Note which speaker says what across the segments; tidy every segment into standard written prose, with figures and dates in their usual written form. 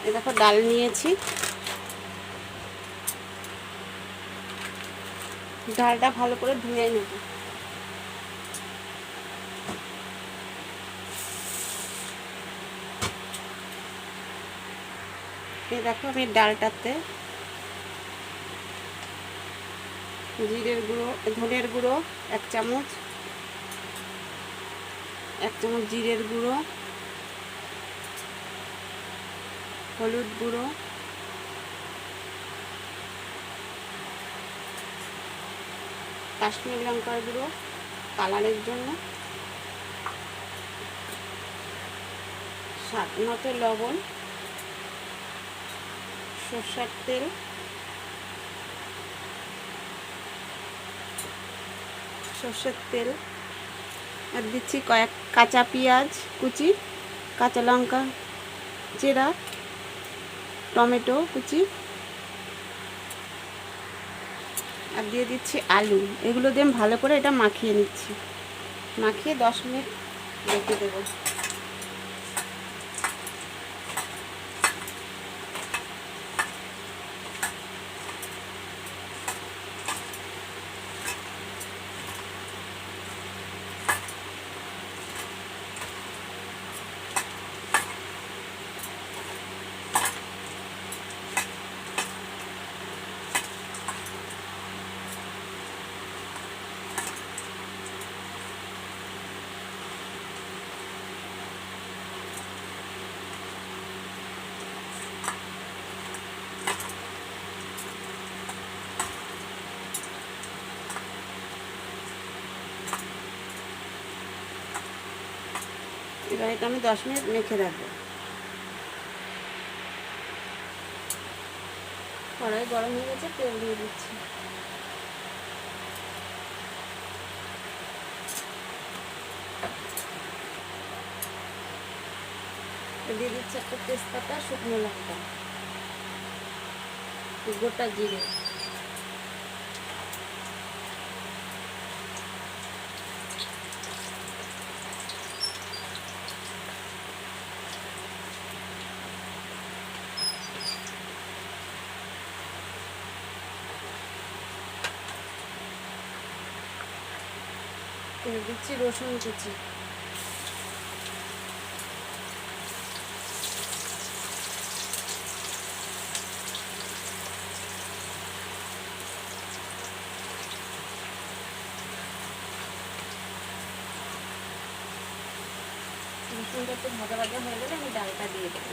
Speaker 1: এই দেখো ডাল নিয়েছি, ডালটা ভালো করে ধুয়ে নেব। এই দেখো আমি ডালটাতে জিরের গুঁড়ো, ধনের গুঁড়ো 1 চামচ, 1 চামচ জিরের গুঁড়ো, হলুদ গুঁড়ো, কাশ্মীরি লঙ্কার গুঁড়ো কালারের জন্য, স্বাদ মতো লবণ, সরষের তেল, আর দিচ্ছি কয়েক কাঁচা পেঁয়াজ কুচি, কাঁচা লঙ্কা চেরা, টমেটো কুচি, আর দিয়ে দিচ্ছি আলু। এগুলো দিয়ে ভালো করে এটা মাখিয়ে নিচ্ছি, মাখিয়ে 10 মিনিট রেখে দেবো। এবার এটা আমি 10 মিনিট মেখে রাখবো। কড়াই গরম হয়ে গেছে, তেল দিয়ে দিচ্ছি। দিয়ে দিচ্ছি একটা তেজপাতা, শুকনো লঙ্কা, গোটা জিরে, দিচ্ছি রসুন কুচি, রসুনটা একটু ভাজা ভাজা হয়ে গেলে আমি ডালটা দিয়ে দেবো।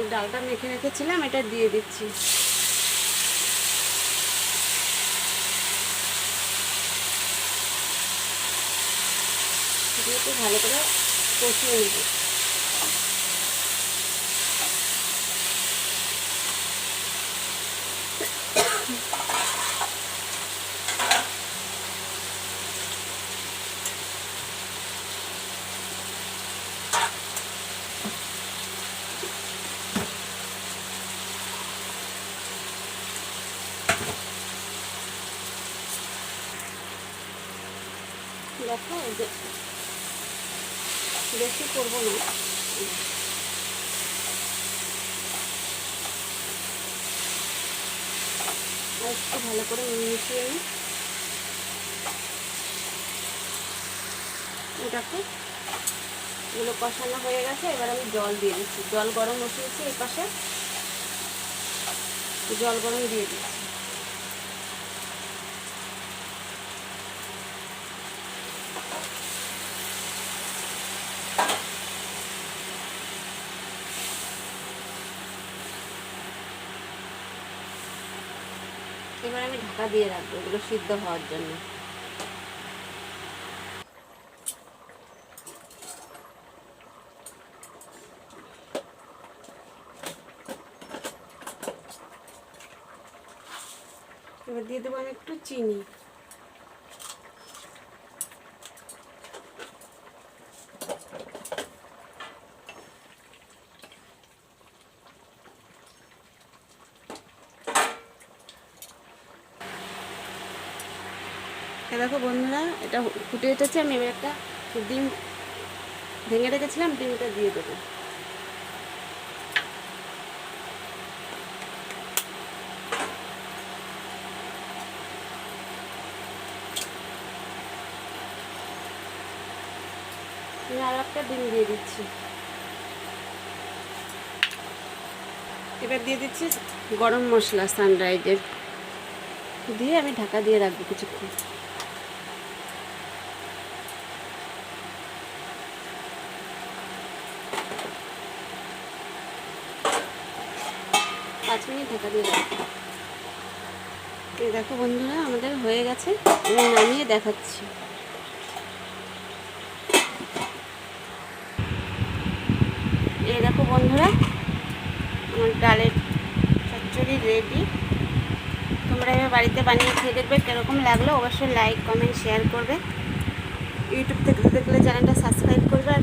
Speaker 1: এই ডালটা মেখে রেখেছিলাম, এটা দিয়ে দিচ্ছি। দিয়ে একটু ভালো করে কষিয়ে নেব। দেখো যে বেশি করবো না, আর একটু ভালো করে মিশিয়ে নিই। দেখো এগুলো কষানো হয়ে গেছে, এবার আমি জল দিয়ে দিচ্ছি। জল গরম বসিয়েছি এই পাশে, জল গরম দিয়ে দিচ্ছি। এবার আমি ঢাকা দিয়ে রাখবো এগুলো সিদ্ধ হওয়ার জন্য। এবার দিয়ে দেবো আমি একটু চিনি, দেখো বন্ধুরা, এটা ফুটে উঠেছে। আমি এবার একটা ডিম ভেঙে রেখেছিলাম, ডিমটা দিয়ে দেবো। আর একটা ডিম দিয়ে দিচ্ছি। এবার দিয়ে দিচ্ছি গরম মশলা সানরাইজের, দিয়ে আমি ঢাকা দিয়ে রাখবো কিছুক্ষণ। পাঁচ মিনিট ঢাকা দিয়ে রাখবো। এই দেখো বন্ধুরা, আমাদের হয়ে গেছে। আমি নামিয়ে দেখাচ্ছি। এই দেখো বন্ধুরা, আমার ডালের চচ্চড়ি রেডি। তোমরা এবার বাড়িতে বানিয়ে খেয়ে দেখবে কীরকম লাগলো। অবশ্যই লাইক, কমেন্ট, শেয়ার করবে। ইউটিউব থেকে দেখলে চ্যানেলটা সাবস্ক্রাইব করবে। আর